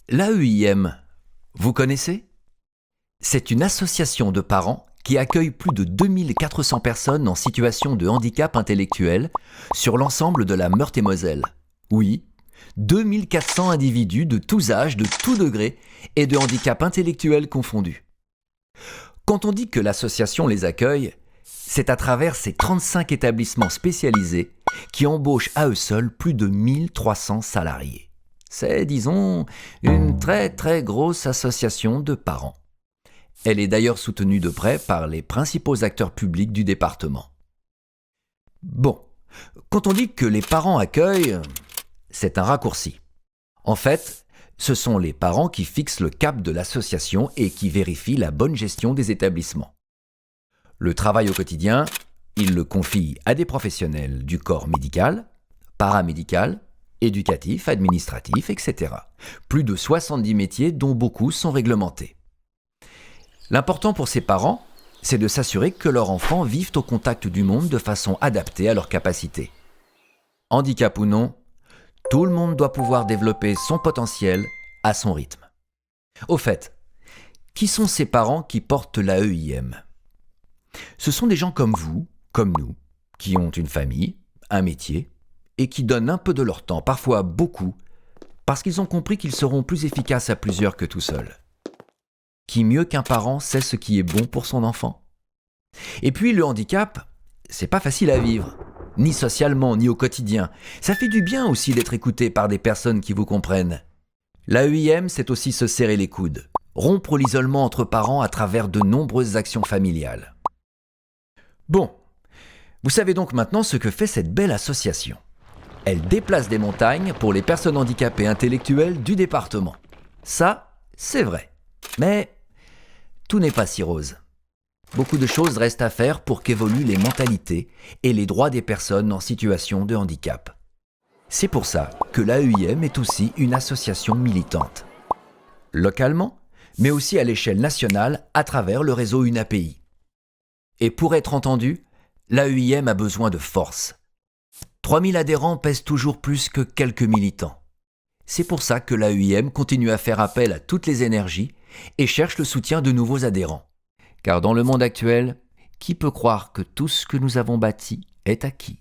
L'AEIM, vous connaissez? C'est une association de parents qui accueille plus de 2400 personnes en situation de handicap intellectuel sur l'ensemble de la Meurthe-et-Moselle. Oui, 2400 individus de tous âges, de tous degrés et de handicap intellectuel confondus. Quand on dit que l'association les accueille, c'est à travers ces 35 établissements spécialisés qui embauchent à eux seuls plus de 1300 salariés. C'est, disons, une très très grosse association de parents. Elle est d'ailleurs soutenue de près par les principaux acteurs publics du département. Bon, quand on dit que les parents accueillent, c'est un raccourci. En fait, ce sont les parents qui fixent le cap de l'association et qui vérifient la bonne gestion des établissements. Le travail au quotidien, ils le confient à des professionnels du corps médical, paramédical, éducatif, administratif, etc. Plus de 70 métiers dont beaucoup sont réglementés. L'important pour ces parents, c'est de s'assurer que leurs enfants vivent au contact du monde de façon adaptée à leurs capacités. Handicap ou non, tout le monde doit pouvoir développer son potentiel à son rythme. Au fait, qui sont ces parents qui portent l'AEIM? Ce sont des gens comme vous, comme nous, qui ont une famille, un métier, et qui donnent un peu de leur temps, parfois beaucoup, parce qu'ils ont compris qu'ils seront plus efficaces à plusieurs que tout seuls. Qui mieux qu'un parent sait ce qui est bon pour son enfant? Et puis le handicap, c'est pas facile à vivre, ni socialement, ni au quotidien. Ça fait du bien aussi d'être écouté par des personnes qui vous comprennent. L'AEIM, c'est aussi se serrer les coudes, rompre l'isolement entre parents à travers de nombreuses actions familiales. Bon, vous savez donc maintenant ce que fait cette belle association. Elle déplace des montagnes pour les personnes handicapées intellectuelles du département. Ça, c'est vrai. Mais tout n'est pas si rose. Beaucoup de choses restent à faire pour qu'évoluent les mentalités et les droits des personnes en situation de handicap. C'est pour ça que l'AEIM est aussi une association militante. Localement, mais aussi à l'échelle nationale à travers le réseau UNAPI. Et pour être entendu, l'AEIM a besoin de force. 3000 adhérents pèsent toujours plus que quelques militants. C'est pour ça que l'AEIM continue à faire appel à toutes les énergies et cherche le soutien de nouveaux adhérents. Car dans le monde actuel, qui peut croire que tout ce que nous avons bâti est acquis ?